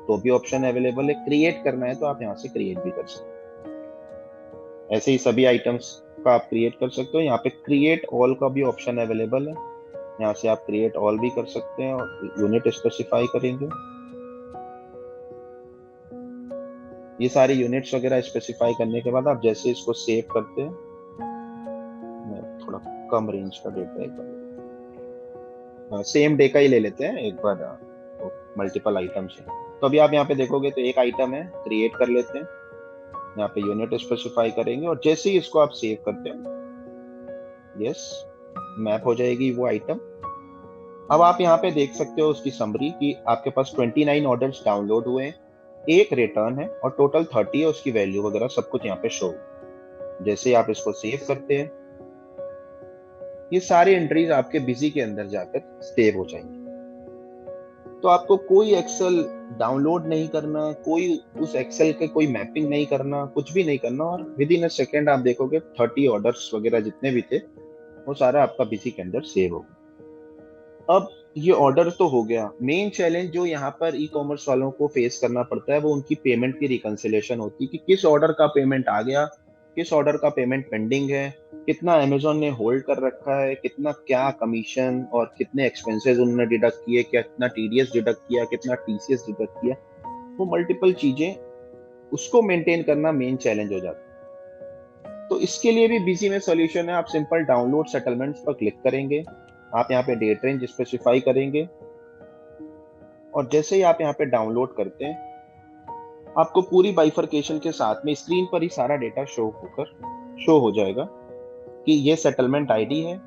Speaker 2: तो भी ऑप्शन अवेलेबल है, क्रिएट करना है तो आप यहाँ से क्रिएट भी कर सकते हैं। ऐसे ही सभी आइटम्स का आप क्रिएट कर सकते हो। यहाँ पे क्रिएट ऑल का भी ऑप्शन अवेलेबल है, यहाँ से आप क्रिएट ऑल भी कर सकते हैं और यूनिट स्पेसिफाई करेंगे। ये सारे यूनिट्स वगैरह स्पेसिफाई करने के बाद आप जैसे इसको सेव करते हैं, मैं थोड़ा कम रेंज का डेटा एक बार सेम डे का ही ले लेते हैं एक बार, मल्टीपल आइटम्स है। तो अभी आप यहाँ पे देखोगे तो एक आइटम है, क्रिएट कर लेते हैं, यहाँ पे यूनिट स्पेसिफाई करेंगे और जैसे ही इसको आप सेव करते हैं, यस, मैप हो जाएगी वो आइटम। अब आप यहाँ पे देख सकते हो उसकी समरी कि आपके पास 29 ऑर्डर्स डाउनलोड हुए हैं, एक रिटर्न है और टोटल 30 है, उसकी वैल्यू वगैरह सब कुछ यहाँ पे शो। जैसे ही आप इसको सेव करते हैं, ये सारी एंट्रीज आपके बिजी के अंदर जाकर सेव हो जाएंगी। तो आपको कोई एक्सेल डाउनलोड नहीं करना, कोई उस एक्सेल के कोई मैपिंग नहीं करना, कुछ भी नहीं करना, और विद इन अ सेकेंड आप देखोगे 30 ऑर्डर्स वगैरह जितने भी थे वो सारा आपका बिजी के अंदर सेव हो। अब ये ऑर्डर तो हो गया। मेन चैलेंज जो यहाँ पर ई कॉमर्स वालों को फेस करना पड़ता है वो उनकी पेमेंट की रिकंसिलेशन होती है कि किस ऑर्डर का पेमेंट आ गया, किस ऑर्डर का पेमेंट पेंडिंग है, कितना अमेजोन ने होल्ड कर रखा है, कितना क्या कमीशन और कितने एक्सपेंसेस उन्होंने डिडक्ट किए, क्या कितना टीडीएस डिडक्ट किया, कितना टीसीएस डिडक्ट किया, वो मल्टीपल चीजें उसको मेंटेन करना मेन चैलेंज हो जाता है। तो इसके लिए भी बिजी में सोल्यूशन है। आप सिंपल डाउनलोड सेटलमेंट्स पर क्लिक करेंगे, आप यहाँ पे डेट रेंज स्पेसिफाई करेंगे और जैसे ही आप यहाँ पे डाउनलोड करते हैं आपको पूरी बाइफरकेशन के साथ में स्क्रीन पर ही सारा डेटा शो हो जाएगा कि ये सेटलमेंट आईडी है,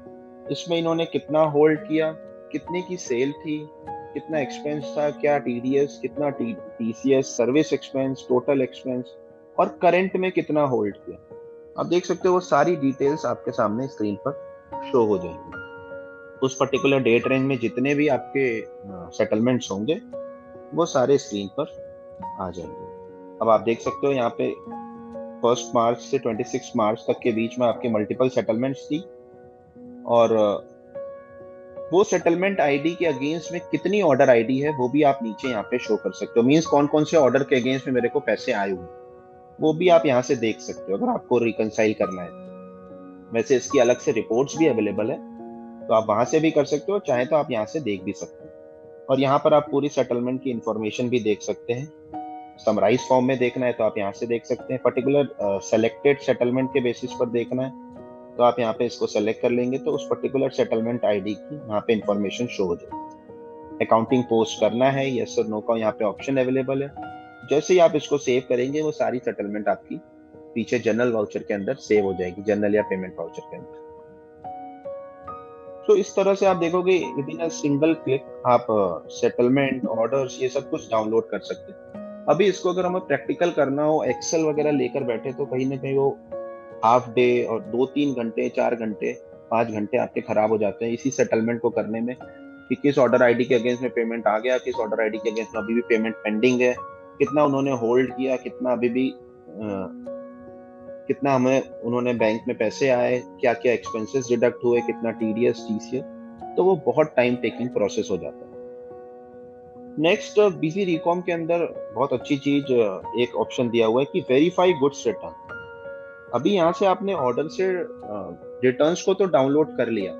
Speaker 2: इसमें इन्होंने कितना होल्ड किया, कितने की सेल थी, कितना एक्सपेंस था, क्या टीडीएस, कितना TCS, service expense, total expense और करंट में कितना होल्ड किया। आप देख सकते हो वो सारी डिटेल्स आपके सामने स्क्रीन पर शो हो जाएंगी। उस पर्टिकुलर डेट रेंज में जितने भी आपके सेटलमेंट्स होंगे वो सारे स्क्रीन पर आ जाएंगे। अब आप देख सकते हो यहाँ पे 1 मार्च से 26 मार्च तक के बीच में आपके मल्टीपल सेटलमेंट्स थी और वो सेटलमेंट आईडी के अगेंस्ट में कितनी ऑर्डर आईडी है वो भी आप नीचे यहाँ पे शो कर सकते हो। मींस कौन कौन से ऑर्डर के अगेंस्ट में मेरे को पैसे आए हुए वो भी आप यहाँ से देख सकते हो अगर आपको रिकंसाइल करना है। वैसे इसकी अलग से रिपोर्ट्स भी अवेलेबल है तो आप वहां से भी कर सकते हो, चाहे तो आप यहाँ से देख भी सकते हो। और यहाँ पर आप पूरी सेटलमेंट की इंफॉर्मेशन भी देख सकते हैं। समराइज फॉर्म में देखना है तो आप यहाँ से देख सकते हैं। पर्टिकुलर सेलेक्टेड सेटलमेंट के बेसिस पर देखना है तो आप यहाँ पे इसको सेलेक्ट कर लेंगे तो उस पर्टिकुलर सेटलमेंट आईडी की यहाँ पे इंफॉर्मेशन शो हो जाएगी। अकाउंटिंग पोस्ट करना है, यस और नो का यहाँ पे ऑप्शन अवेलेबल है। जैसे ही आप इसको सेव करेंगे वो सारी सेटलमेंट आपकी पीछे जनरल वाउचर के अंदर सेव हो जाएगी, जनरल या पेमेंट वाउचर के अंदर। तो इस तरह से आप देखोगे with in a single click आप सेटलमेंट, ऑर्डर्स, ये सब कुछ डाउनलोड कर सकते हैं। अभी इसको अगर हमें प्रैक्टिकल करना हो, एक्सेल वगैरह लेकर बैठे तो कहीं ना कहीं वो हाफ डे और 2-3 घंटे, 4 घंटे, 5 घंटे आपके खराब हो जाते हैं इसी सेटलमेंट को करने में कि किस ऑर्डर आईडी के अगेंस्ट में पेमेंट आ गया, किस ऑर्डर आईडी के अगेंस्ट में अभी भी पेमेंट पेंडिंग है, कितना उन्होंने होल्ड किया, कितना अभी भी कितना हमें उन्होंने बैंक में पैसे आए, क्या क्या एक्सपेंसेस डिडक्ट हुए, कितना टीडीएस, टीसीएस। तो वो बहुत टाइम टेकिंग प्रोसेस हो जाता है। नेक्स्ट बिजी रिकॉम के अंदर बहुत अच्छी चीज एक ऑप्शन दिया हुआ है कि वेरीफाई गुड्स रिटर्न। अभी यहाँ से आपने ऑर्डर से रिटर्न्स को तो डाउनलोड कर लिया,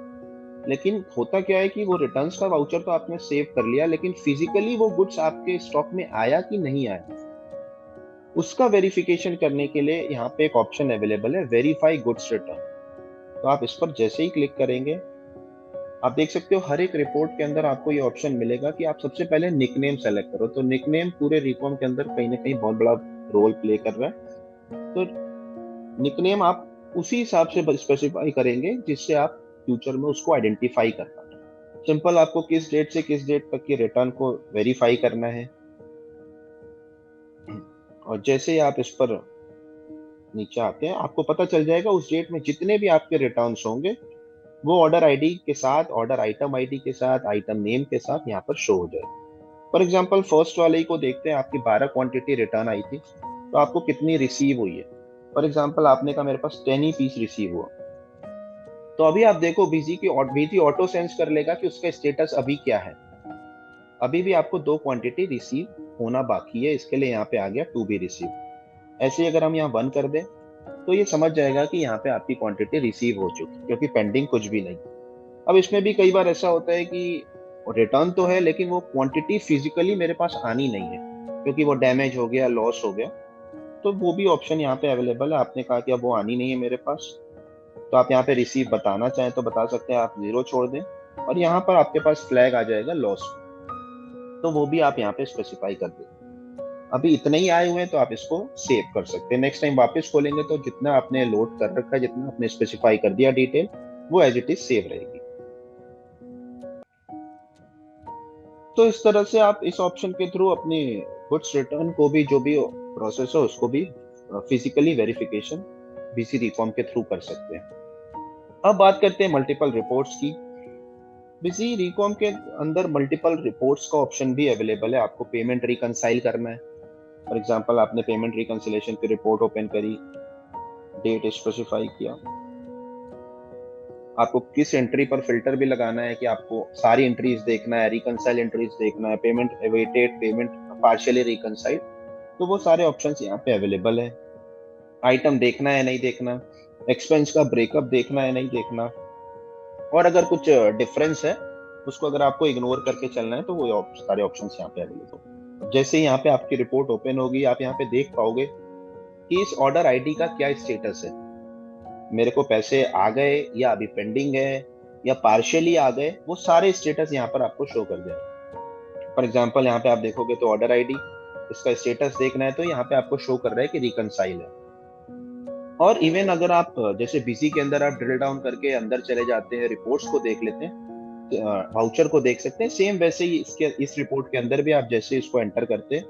Speaker 2: लेकिन होता क्या है कि वो रिटर्न्स का वाउचर तो आपने सेव कर लिया, लेकिन फिजिकली वो गुड्स आपके स्टॉक में आया कि नहीं आया उसका वेरिफिकेशन करने के लिए यहाँ पे एक ऑप्शन अवेलेबल है, वेरीफाई गुड्स रिटर्न। तो आप इस पर जैसे ही क्लिक करेंगे आप देख सकते हो हर एक रिपोर्ट के अंदर आपको ये ऑप्शन मिलेगा कि आप सबसे पहले निकनेम सेलेक्ट करो। तो निकनेम पूरे रिकॉम के अंदर कहीं ना कहीं बहुत बड़ा रोल प्ले कर रहा है। तो निकनेम आप उसी हिसाब से स्पेसिफाई करेंगे जिससे आप फ्यूचर में उसको आइडेंटिफाई कर पाए। सिंपल आपको किस डेट से किस डेट तक की रिटर्न को वेरीफाई करना है और जैसे ही आप इस पर नीचे आते हैं, आपको पता चल जाएगा उस डेट में जितने भी आपके रिटर्न्स होंगे वो ऑर्डर आईडी के साथ, ऑर्डर आइटम आईडी के साथ, आइटम नेम के साथ यहाँ पर शो हो जाएगा। फॉर एग्जाम्पल फर्स्ट वाले ही को देखते हैं, आपकी 12 क्वांटिटी रिटर्न आई थी, तो आपको कितनी रिसीव हुई है। फॉर एग्जाम्पल आपने कहा मेरे पास 10 ही पीस रिसीव हुआ, तो अभी आप देखो बीजी ऑटो सेंस कर लेगा कि उसका स्टेटस अभी क्या है। अभी भी आपको 2 क्वांटिटी रिसीव होना बाकी है, इसके लिए यहाँ पे आ गया टू बी रिसीव। ऐसे ही अगर हम यहाँ 1 कर दें तो ये समझ जाएगा कि यहाँ पे आपकी क्वांटिटी रिसीव हो चुकी, क्योंकि पेंडिंग कुछ भी नहीं। अब इसमें भी कई बार ऐसा होता है कि रिटर्न तो है लेकिन वो क्वांटिटी फिजिकली मेरे पास आनी नहीं है, क्योंकि वो डैमेज हो गया, लॉस हो गया, तो वो भी ऑप्शन यहाँ पे अवेलेबल है। आपने कहा कि अब वो आनी नहीं है मेरे पास, तो आप यहाँ पे रिसीव बताना चाहें तो बता सकते हैं, आप 0 छोड़ दें और यहाँ पर आपके पास फ्लैग आ जाएगा लॉस, तो वो भी आप यहाँ पे स्पेसिफाई कर दें। अभी इतने ही आए हुए हैं तो आप इसको सेव कर सकते हैं। नेक्स्ट टाइम वापस खोलेंगे तो जितना आपने लोड कर रखा है, जितना आपने स्पेसिफाई कर दिया डिटेल, वो एज इट इज सेव रहेगी। तो इस तरह से आप इस ऑप्शन के थ्रू अपनी गुड्स रिटर्न को भी, जो भी प्रोसेस है उसको भी फिजिकली वेरिफिकेशन बीसी रिकॉम के थ्रू कर सकते हैं। अब बात करते हैं मल्टीपल रिपोर्ट्स की। बीसी रिकॉम के अंदर मल्टीपल रिपोर्ट्स का ऑप्शन भी अवेलेबल है। आपको पेमेंट रिकंसाइल करना है, फॉर एग्जांपल आपने पेमेंट रिकंसिलेशन की रिपोर्ट ओपन करी, डेट स्पेसिफाई किया, आपको किस एंट्री पर फिल्टर भी लगाना है कि आपको सारी एंट्रीज देखना है, रिकंसाइल एंट्रीज देखना है, payment awaited, payment partially reconcile, तो वो सारे ऑप्शंस यहाँ पे अवेलेबल है। आइटम देखना है नहीं देखना, एक्सपेंस का ब्रेकअप देखना है नहीं देखना, और अगर कुछ डिफरेंस है उसको अगर आपको इग्नोर करके चलना है तो वो सारे ऑप्शंस यहाँ पे अवेलेबल। जैसे यहाँ पे आपकी रिपोर्ट ओपन होगी, आप यहाँ पे देख पाओगे कि इस ऑर्डर आईडी का क्या स्टेटस है, मेरे को पैसे आ गए या अभी पेंडिंग है या पार्शियली आ गए, वो सारे स्टेटस यहाँ पर आपको शो कर जाएगा। फॉर एग्जांपल यहाँ पे आप देखोगे तो ऑर्डर आईडी, इसका स्टेटस देखना है तो यहाँ पे आपको शो कर रहा है कि रिकंसाइल है। और इवन अगर आप जैसे बीसी के अंदर आप ड्रिल डाउन करके अंदर चले जाते हैं, रिपोर्ट्स को देख लेते हैं, वाउचर को देख सकते हैं, सेम वैसे ही इस रिपोर्ट के अंदर भी आप जैसे इसको एंटर करते हैं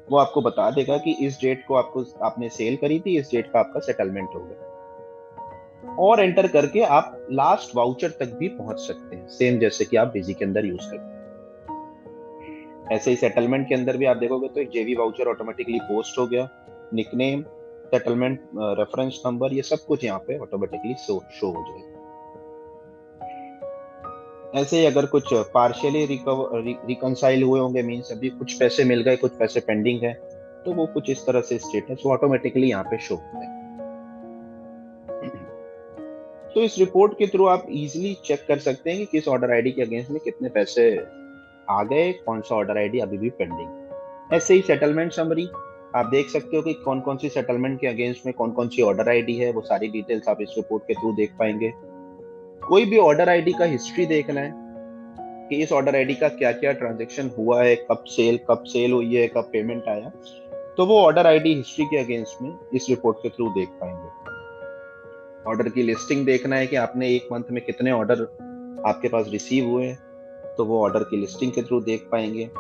Speaker 2: वो आपको बता देगा कि इस डेट को आपने सेल करी थी, इस डेट का आपका सेटलमेंट हो गया, और एंटर करके आप लास्ट वाउचर तक भी पहुंच सकते हैं, सेम जैसे कि आप बिजी के अंदर यूज करते हैं। ऐसे ही सेटलमेंट के अंदर भी आप देखोगे तो एक जेवी वाउचर ऑटोमेटिकली पोस्ट हो गया, निकनेम, सेटलमेंट रेफरेंस नंबर, ये सब कुछ यहाँ पे ऑटोमेटिकली शो हो जाएगा। ऐसे ही अगर कुछ पार्शियली रिकंसाइल हुए होंगे, मीन्स अभी कुछ पैसे मिल गए, कुछ पैसे पेंडिंग है, तो वो कुछ इस तरह से स्टेटस वो ऑटोमेटिकली यहाँ पे शो होता है। तो इस रिपोर्ट के थ्रू आप इजीली चेक कर सकते हैं कि किस ऑर्डर आईडी के अगेंस्ट में कितने पैसे आ गए, कौन सा ऑर्डर आईडी अभी भी पेंडिंग। ऐसे ही सेटलमेंट समरी आप देख सकते हो कि कौन कौन सी सेटलमेंट के अगेंस्ट में कौन कौन सी ऑर्डर आईडी है, वो सारी डिटेल्स आप इस रिपोर्ट के थ्रू देख पाएंगे। कोई भी ऑर्डर आईडी का हिस्ट्री देखना है कि इस ऑर्डर आईडी का क्या क्या ट्रांजेक्शन हुआ है, कब सेल हुई है, कब पेमेंट आया, तो वो ऑर्डर आईडी हिस्ट्री के अगेंस्ट में इस रिपोर्ट के थ्रू देख पाएंगे। ऑर्डर की लिस्टिंग देखना है कि आपने एक मंथ में कितने ऑर्डर आपके पास रिसीव हुए हैं, तो वो ऑर्डर की लिस्टिंग के थ्रू देख पाएंगे।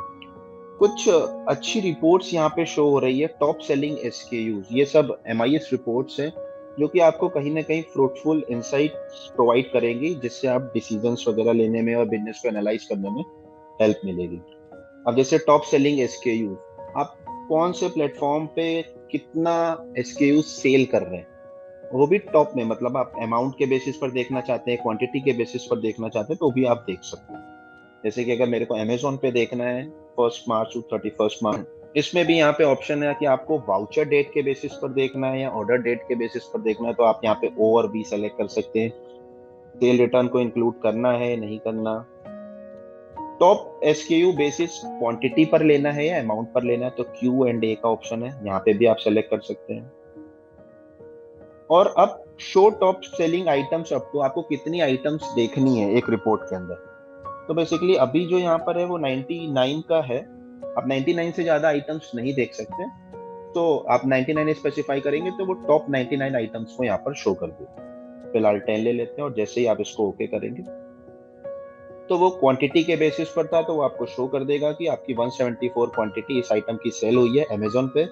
Speaker 2: कुछ अच्छी रिपोर्ट्स यहाँ पे शो हो रही है, टॉप सेलिंग एसकेयूज, ये सब MIS रिपोर्ट्स हैं जो कि आपको कहीं ना कहीं फ्रूटफुल इंसाइट्स प्रोवाइड करेंगी, जिससे आप डिसीजंस वगैरह लेने में और बिजनेस को एनालाइज करने में हेल्प मिलेगी। अब जैसे टॉप सेलिंग एसकेयूज, आप कौन से प्लेटफॉर्म पे कितना एसकेयूज सेल कर रहे हैं, वो भी टॉप में, मतलब आप अमाउंट के बेसिस पर देखना चाहते हैं, क्वांटिटी के बेसिस पर देखना चाहते हैं, तो भी आप देख सकते हैं। जैसे कि अगर मेरे को अमेजोन पे देखना है 1 मार्च टू 31 मार्च, इसमें भी यहाँ पे ऑप्शन है कि आपको वाउचर डेट के बेसिस पर देखना है या ऑर्डर डेट के बेसिस पर देखना है, तो आप यहाँ पे O और B सेलेक्ट कर सकते हैं। सेल रिटर्न को इंक्लूड करना है नहीं करना, टॉप SKU बेसिस क्वांटिटी पर लेना है या अमाउंट पर लेना है, तो Q एंड A का ऑप्शन है, यहाँ पे भी आप सेलेक्ट कर सकते हैं। और अब show top selling items up, तो आपको कितनी आइटम्स देखनी है एक रिपोर्ट के अंदर, तो बेसिकली अभी जो यहाँ पर है वो 99 का है, आप 99 से ज्यादा आइटम्स नहीं देख सकते, तो आप 99 स्पेसिफाई करेंगे तो वो टॉप 99 आइटम्स को यहाँ पर शो कर देगा। फिलहाल 10 ले लेते हैं और जैसे ही आप इसको ओके करेंगे तो वो क्वांटिटी के बेसिस पर था, तो वो आपको शो कर देगा कि आपकी 174 क्वांटिटी इस आइटम की सेल हुई है अमेजोन पे,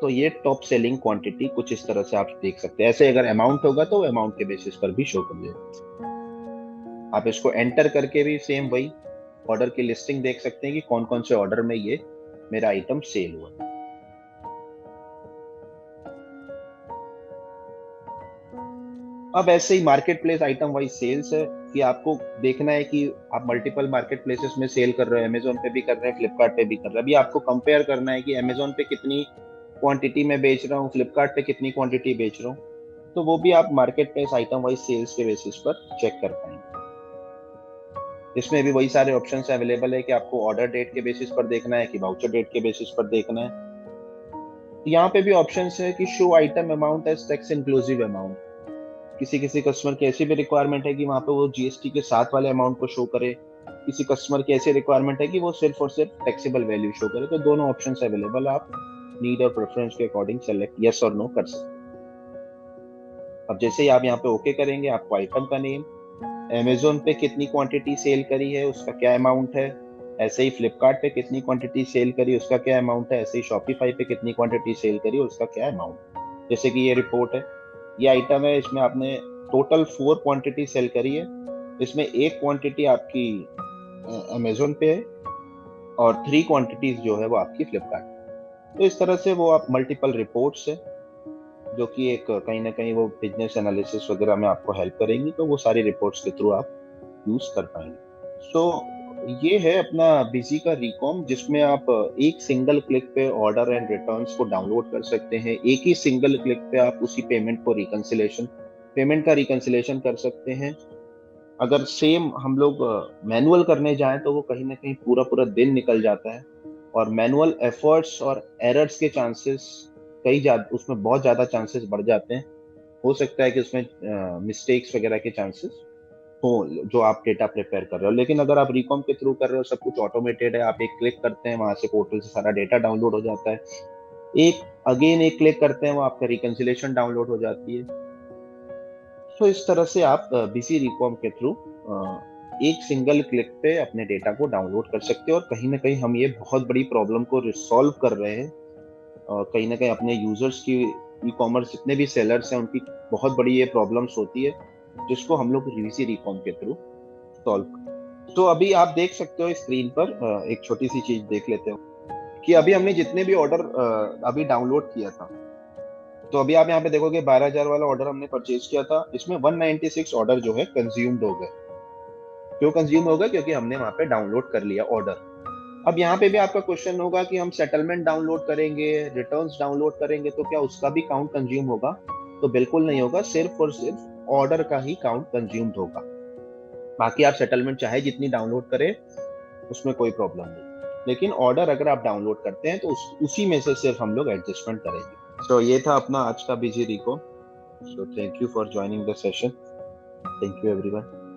Speaker 2: तो ये टॉप सेलिंग क्वांटिटी कुछ इस तरह से आप देख सकते हैं। ऐसे अगर अमाउंट होगा तो अमाउंट के बेसिस पर भी शो कर देगा। आप इसको एंटर करके भी सेम वही ऑर्डर की लिस्टिंग देख सकते हैं कि कौन कौन से ऑर्डर में ये मेरा आइटम सेल हुआ। अब ऐसे ही market place item wise sales है कि आपको देखना है कि आप मल्टीपल मार्केट प्लेसेस में सेल कर रहे हो, अमेजोन पे भी कर रहे हैं, फ्लिपकार्ट पे भी कर रहे हैं। अभी आपको कंपेयर करना है कि अमेजोन पे कितनी क्वांटिटी में बेच रहा हूँ, फ्लिपकार्ट पे कितनी क्वांटिटी बेच रहा हूँ, तो वो भी आप market place item wise sales के बेसिस पर चेक कर पाएंगे। इसमें भी वही सारे ऑप्शन अवेलेबल है कि आपको ऑर्डर डेट के बेसिस पर देखना है कि वाउचर डेट के बेसिस पर देखना है। यहाँ पे भी ऑप्शन है कि show item amount as tax inclusive amount. किसी किसी कस्टमर की ऐसी भी रिक्वायरमेंट है कि वहां पे वो जीएसटी के साथ वाले अमाउंट को शो करे, किसी कस्टमर की ऐसी रिक्वायरमेंट है कि वो सिर्फ और सिर्फ टैक्सेबल वैल्यू शो करे। तो दोनों ऑप्शन अवेलेबल, आप नीड और प्रेफरेंस के अकॉर्डिंग सेलेक्ट यस और नो कर सकते हैं। अब जैसे ही आप यहाँ पे ओके करेंगे, आपको आइटम का नेम, अमेजोन पे कितनी क्वांटिटी सेल करी है उसका क्या अमाउंट है, ऐसे ही फ्लिपकार्ट पे कितनी क्वांटिटी सेल करी उसका क्या अमाउंट है, ऐसे ही शॉपिफाई पे कितनी क्वांटिटी सेल करी उसका क्या अमाउंट। जैसे कि ये रिपोर्ट है, ये आइटम है, इसमें आपने टोटल 4 क्वांटिटी सेल करी है, इसमें एक क्वांटिटी आपकी अमेजोन पे है और 3 क्वांटिटीज जो है वो आपकी फ्लिपकार्ट। तो इस तरह से वो आप मल्टीपल रिपोर्ट्स है जो कि एक कहीं ना कहीं वो बिजनेस एनालिसिस वगैरह में आपको हेल्प करेंगी, तो वो सारी रिपोर्ट्स के थ्रू आप यूज कर पाएंगे। सो ये है अपना बिजी का रिकॉम, जिसमें आप एक सिंगल क्लिक पे ऑर्डर एंड रिटर्न्स को डाउनलोड कर सकते हैं। एक ही सिंगल क्लिक पे आप उसी पेमेंट का रिकंसिलेशन कर सकते हैं। अगर सेम हम लोग मैनुअल करने जाएं तो वो कहीं ना कहीं पूरा पूरा दिन निकल जाता है, और मैनुअल एफर्ट्स और एरर्स के चांसेस उसमें बहुत ज्यादा चांसेस बढ़ जाते हैं। हो सकता है कि उसमें मिस्टेक्स वगैरह के चांसेस हो जो आप डेटा प्रिपेयर कर रहे हो। लेकिन अगर आप रिकॉम के थ्रू कर रहे हो, सब कुछ ऑटोमेटेड है, आप एक क्लिक करते हैं वहां से पोर्टल से सारा डेटा डाउनलोड हो जाता है, एक क्लिक करते हैं वो आपका रिकंसिलेशन डाउनलोड हो जाती है। तो इस तरह से आप बीसी रिकॉम के थ्रू एक सिंगल क्लिक पे अपने डेटा को डाउनलोड कर सकते हो। और कहीं ना कहीं हम ये बहुत बड़ी प्रॉब्लम को रिसॉल्व कर रहे हैं, कहीं ना कहीं अपने यूजर्स की, ई कॉमर्स जितने भी सेलर्स हैं उनकी बहुत बड़ी ये प्रॉब्लम्स होती है, जिसको हम लोग बीसी रिकॉम के थ्रू सॉल्व। तो अभी आप देख सकते हो स्क्रीन पर एक छोटी सी चीज देख लेते हो कि अभी हमने जितने भी ऑर्डर अभी डाउनलोड किया था, तो अभी आप यहाँ पे देखोगे 12,000 वाला ऑर्डर हमने परचेज किया था, इसमें 196 ऑर्डर जो है कंज्यूम्ड हो गए। क्यों कंज्यूम हो गए? क्योंकि हमने वहां पे डाउनलोड कर लिया ऑर्डर। अब यहाँ पे भी आपका क्वेश्चन होगा कि हम सेटलमेंट डाउनलोड करेंगे, रिटर्न्स डाउनलोड करेंगे, तो क्या उसका भी काउंट कंज्यूम होगा? तो बिल्कुल नहीं होगा, सिर्फ और सिर्फ ऑर्डर का ही काउंट कंज्यूम्ड होगा। बाकी आप सेटलमेंट चाहे जितनी डाउनलोड करें, उसमें कोई प्रॉब्लम नहीं। लेकिन ऑर्डर अगर आप डाउनलोड करते हैं तो उसी में से सिर्फ हम लोग एडजस्टमेंट करेंगे। तो ये था अपना आज का Busy Reco. So thank you for joining the session. Thank you everyone.